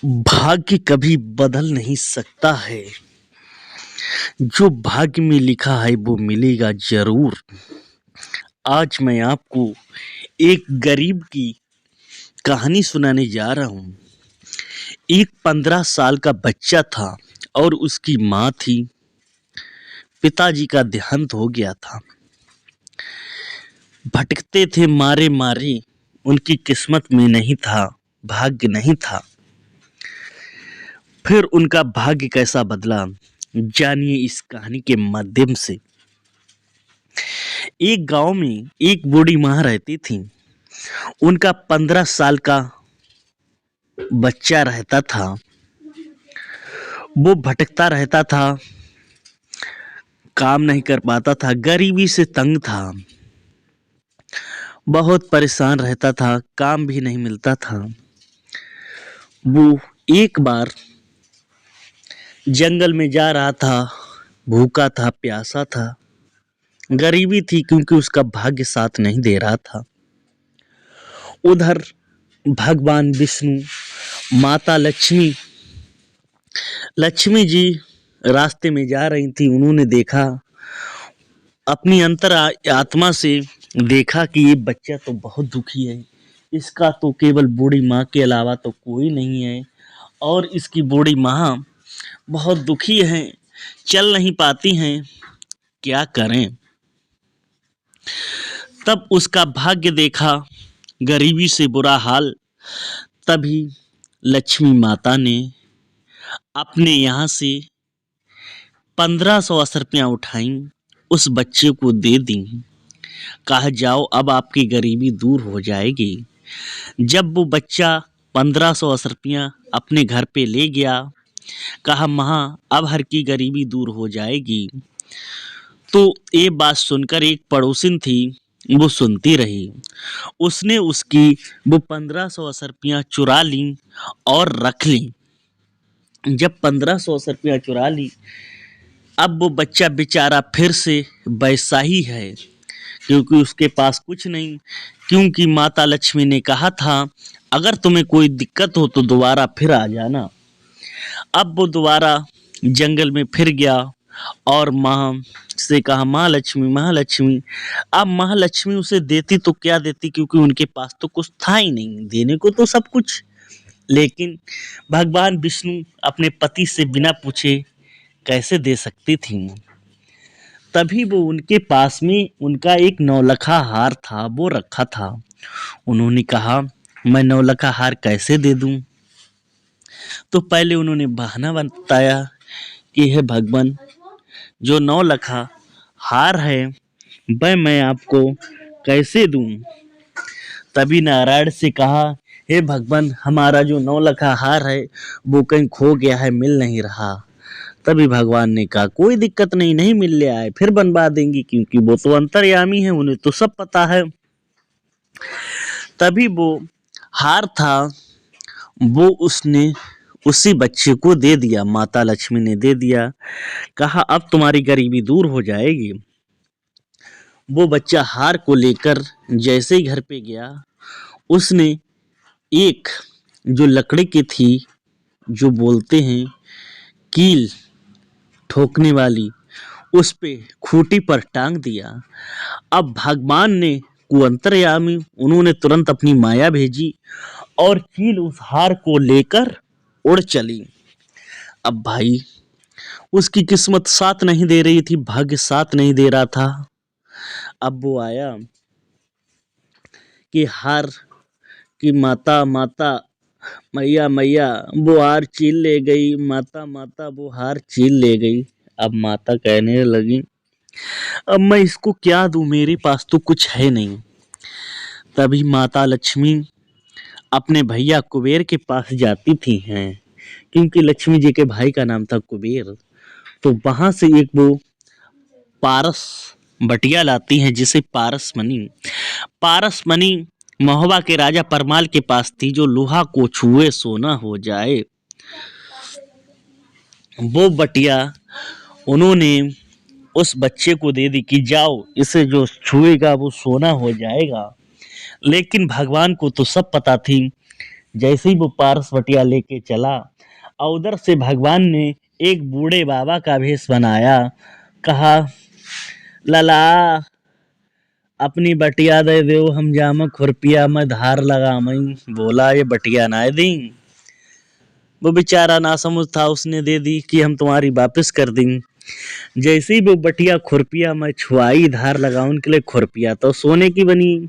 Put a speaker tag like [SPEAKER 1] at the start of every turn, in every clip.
[SPEAKER 1] भाग्य कभी बदल नहीं सकता है। जो भाग्य में लिखा है वो मिलेगा ज़रूर। आज मैं आपको एक गरीब की कहानी सुनाने जा रहा हूँ। एक 15 साल का बच्चा था और उसकी माँ थी। पिताजी का देहांत हो गया था। भटकते थे मारे-मारे, उनकी किस्मत में नहीं था, भाग्य नहीं था। फिर उनका भाग्य कैसा बदला, जानिए इस कहानी के माध्यम से। एक गांव में एक बूढ़ी माँ रहती थी। उनका 15 साल का बच्चा रहता था। वो भटकता रहता था, काम नहीं कर पाता था, गरीबी से तंग था, बहुत परेशान रहता था, काम भी नहीं मिलता था। वो एक बार जंगल में जा रहा था, भूखा था, प्यासा था, गरीबी थी क्योंकि उसका भाग्य साथ नहीं दे रहा था। उधर भगवान विष्णु, माता लक्ष्मी लक्ष्मी जी रास्ते में जा रही थी। उन्होंने देखा, अपनी आत्मा से देखा कि ये बच्चा तो बहुत दुखी है, इसका तो केवल बूढ़ी माँ के अलावा तो कोई नहीं है और इसकी बूढ़ी माँ बहुत दुखी हैं, चल नहीं पाती हैं, क्या करें। तब उसका भाग्य देखा, गरीबी से बुरा हाल। तभी लक्ष्मी माता ने अपने यहाँ से 1500 रुपया उठाई, उस बच्चे को दे दी। कहा जाओ अब आपकी गरीबी दूर हो जाएगी। जब वो बच्चा 1500 रुपया अपने घर पे ले गया, कहा माँ अब हर की गरीबी दूर हो जाएगी। तो ये बात सुनकर एक पड़ोसिन थी, वो सुनती रही। उसने उसकी वो 1500 रुपया चुरा ली और रख ली। जब 1500 रुपया चुरा ली, अब वो बच्चा बेचारा फिर से वैसा ही है, क्योंकि उसके पास कुछ नहीं। क्योंकि माता लक्ष्मी ने कहा था अगर तुम्हें कोई दिक्कत हो तो दोबारा फिर आ जाना। अब वो दोबारा जंगल में फिर गया और माँ से कहा महालक्ष्मी महालक्ष्मी। अब महालक्ष्मी उसे देती तो क्या देती, क्योंकि उनके पास तो कुछ था ही नहीं, देने को तो सब कुछ। लेकिन भगवान विष्णु अपने पति से बिना पूछे कैसे दे सकती थी। तभी वो उनके पास में उनका एक नौलखा हार था, वो रखा था। उन्होंने कहा मैं नौलखा हार कैसे दे दूं। तो पहले उन्होंने बहाना बताया कि हे भगवान, जो नौलखा हार है वह मैं आपको कैसे दूं। तभी नारायण से कहा हे भगवान, हमारा जो नौलखा हार है वो कहीं खो गया है, मिल नहीं रहा। तभी भगवान ने कहा कोई दिक्कत नहीं, नहीं मिल रहा है फिर बनवा देंगी, क्योंकि वो तो अंतर्यामी है, उन्हें तो सब पता है। तभी वो हार था, वो उसने उसी बच्चे को दे दिया, माता लक्ष्मी ने दे दिया। कहा अब तुम्हारी गरीबी दूर हो जाएगी। वो बच्चा हार को लेकर जैसे ही घर पे गया, उसने एक जो लकड़ी की थी, जो बोलते हैं कील ठोकने वाली, उस पे खूंटी पर टांग दिया। अब भगवान ने कुअंतर्यामी, उन्होंने तुरंत अपनी माया भेजी और कील उस हार को लेकर उड़ चली। अब भाई उसकी किस्मत साथ नहीं दे रही थी, भाग्य साथ नहीं दे रहा था। अब वो आया कि हार की माता माता, मैया मैया वो हार छीन ले गई, माता माता वो हार छीन ले गई। अब माता कहने लगी अब मैं इसको क्या दूं, मेरे पास तो कुछ है नहीं। तभी माता लक्ष्मी अपने भैया कुबेर के पास जाती थी हैं, क्योंकि लक्ष्मी जी के भाई का नाम था कुबेर। तो वहां से एक वो पारस बटिया लाती हैं, जिसे पारस मणि महोबा के राजा परमाल के पास थी, जो लोहा को छुए सोना हो जाए। वो बटिया उन्होंने उस बच्चे को दे दी कि जाओ इसे जो छुएगा वो सोना हो जाएगा। लेकिन भगवान को तो सब पता थी जैसे ही वो पारस बटिया लेके चला और उधर से भगवान ने एक बूढ़े बाबा का भेष बनाया। कहा, लला अपनी बटिया दे दो, हम जाम खुरपिया में धार लगा मई। बोला, ये बटिया ना दी। वो बेचारा ना समझ था, उसने दे दी कि हम तुम्हारी वापस कर देंगे। जैसे ही वो बटिया खुरपिया में छुआई धार लगाउन के लिए, खुरपिया तो सोने की बनी।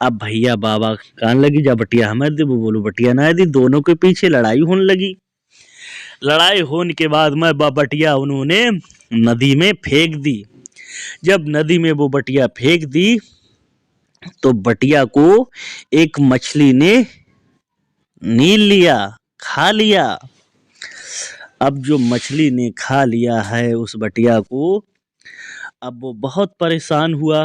[SPEAKER 1] अब भैया बाबा कान लगी, जा बटिया हमें दे, वो बोलो बटिया ना दी। दोनों के पीछे लड़ाई होने लगी। लड़ाई होने के बाद में बटिया उन्होंने नदी में फेंक दी। जब नदी में वो बटिया फेंक दी तो बटिया को एक मछली ने नील लिया, खा लिया। अब जो मछली ने खा लिया है उस बटिया को, अब वो बहुत परेशान हुआ।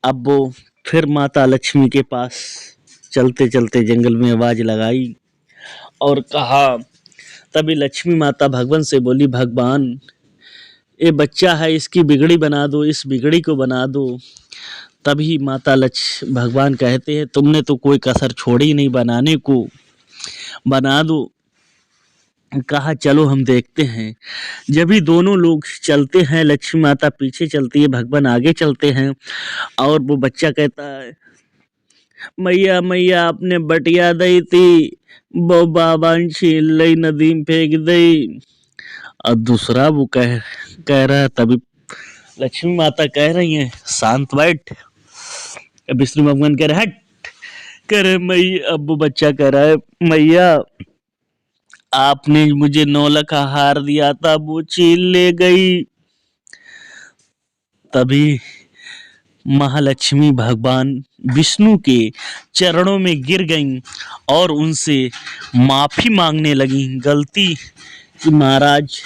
[SPEAKER 1] अब वो फिर माता लक्ष्मी के पास चलते चलते जंगल में आवाज लगाई और कहा, तभी लक्ष्मी माता भगवान से बोली, भगवान ये बच्चा है, इसकी बिगड़ी बना दो, इस बिगड़ी को बना दो। तभी माता भगवान कहते हैं, तुमने तो कोई कसर छोड़ी नहीं बनाने को, बना दो। कहा, चलो हम देखते हैं। जब भी दोनों लोग चलते हैं, लक्ष्मी माता पीछे चलती है, भगवान आगे चलते हैं और वो बच्चा कहता है, मैया मैया अपने बटिया दी थी, वो बाबा छीन लई, नदी में फेंक दी। और दूसरा वो कह रहा है, तभी लक्ष्मी माता कह रही है, शांत बैठ। विष्णु भगवान कह रहे, हट। कह रहे मैया, अब वो बच्चा कह रहा है, मैया आपने मुझे 9 लाख का हार दिया था, वो छीन ले गई। तभी महालक्ष्मी भगवान विष्णु के चरणों में गिर गईं और उनसे माफी मांगने लगी। गलती कि महाराज,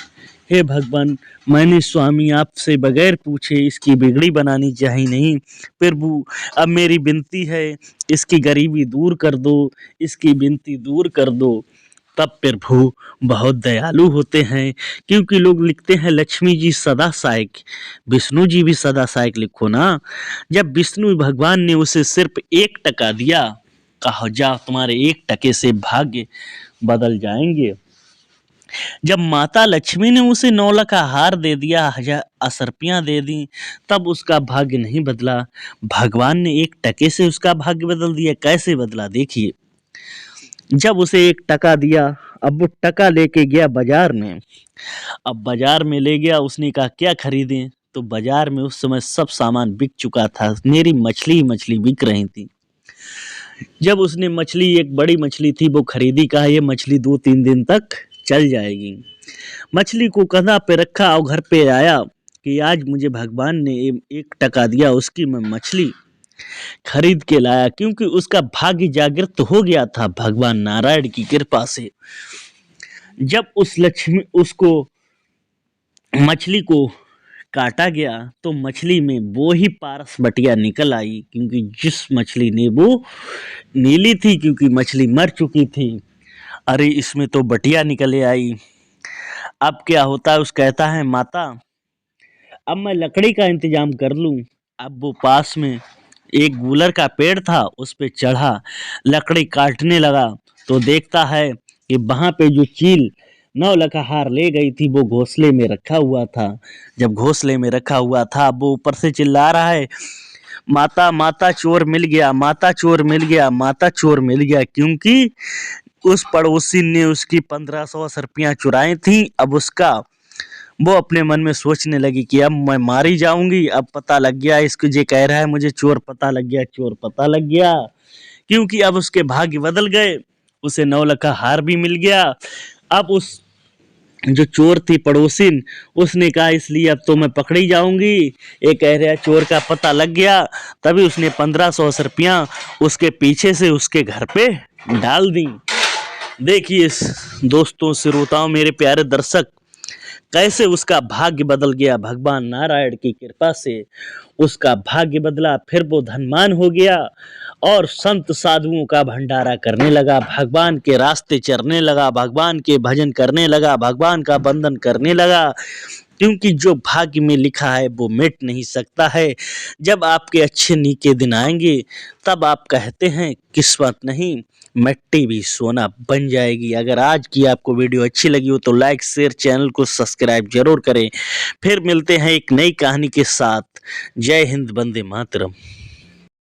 [SPEAKER 1] हे भगवान, मैंने स्वामी आपसे बगैर पूछे इसकी बिगड़ी बनानी चाहिए नहीं। प्रभु अब मेरी विनती है, इसकी गरीबी दूर कर दो, इसकी विनती दूर कर दो। तब प्रभु बहुत दयालु होते हैं, क्योंकि लोग लिखते हैं लक्ष्मी जी सदा सहायक, विष्णु जी भी सदा सहायक लिखो ना। जब विष्णु भगवान ने उसे सिर्फ 1 टका दिया, कहा जा तुम्हारे 1 टके से भाग्य बदल जाएंगे। जब माता लक्ष्मी ने उसे 9 लाख का हार दे दिया, 1000 असरपियां दे दी, तब उसका भाग्य नहीं बदला। भगवान ने 1 टके से उसका भाग्य बदल दिया। कैसे बदला देखिए। जब उसे 1 टका दिया, अब वो टका लेके गया बाजार में। अब बाजार में ले गया, उसने कहा क्या खरीदें, तो बाजार में उस समय सब सामान बिक चुका था, मेरी मछली ही मछली बिक रही थी। जब उसने मछली, एक बड़ी मछली थी, वो खरीदी। कहा ये मछली 2-3 दिन तक चल जाएगी। मछली को कंधा पे रखा और घर पे आया कि आज मुझे भगवान ने 1 टका दिया, उसकी मैं मछली खरीद के लाया, क्योंकि उसका भाग्य जागृत हो गया था भगवान नारायण की कृपा से। जब उसको मछली को काटा गया तो मछली में वो ही पारस बटिया निकल आई, क्योंकि जिस मछली ने वो नीली थी, क्योंकि मछली मर चुकी थी। अरे इसमें तो बटिया निकले आई। अब क्या होता है, उस कहता है, माता अब मैं लकड़ी का इंतजाम कर लूं। अब वो पास में एक गूलर का पेड़ था, उस पे चढ़ा, लकड़ी काटने लगा तो देखता है कि वहां पे जो चील 9 लाख का हार ले गई थी वो घोंसले में रखा हुआ था। जब घोंसले में रखा हुआ था, वो ऊपर से चिल्ला रहा है, माता माता चोर मिल गया, माता चोर मिल गया, माता चोर मिल गया, क्योंकि उस पड़ोसी ने उसकी 1500 रुपया चुराई थी। अब वो अपने मन में सोचने लगी कि अब मैं मारी जाऊंगी। अब पता लग गया, इसको ये कह रहा है मुझे चोर पता लग गया, चोर पता लग गया, क्योंकि अब उसके भाग्य बदल गए। उसे 9 लाख का हार भी मिल गया। अब उस जो चोर थी पड़ोसिन, उसने कहा इसलिए अब तो मैं पकड़ी जाऊंगी, ये कह रहा चोर का पता लग गया। तभी उसने 1500 रुपया उसके पीछे से उसके घर पे डाल दी। देखिए दोस्तों, श्रोताओं, मेरे प्यारे दर्शक, कैसे उसका भाग्य बदल गया। भगवान नारायण की कृपा से उसका भाग्य बदला, फिर वो धनवान हो गया और संत साधुओं का भंडारा करने लगा, भगवान के रास्ते चलने लगा, भगवान के भजन करने लगा, भगवान का बंदन करने लगा। क्योंकि जो भाग्य में लिखा है वो मिट नहीं सकता है। जब आपके अच्छे नीके दिन आएंगे तब आप कहते हैं किस्मत नहीं, मिट्टी भी सोना बन जाएगी। अगर आज की आपको वीडियो अच्छी लगी हो तो लाइक शेयर, चैनल को सब्सक्राइब जरूर करें। फिर मिलते हैं एक नई कहानी के साथ। जय हिंद, वंदे मातरम।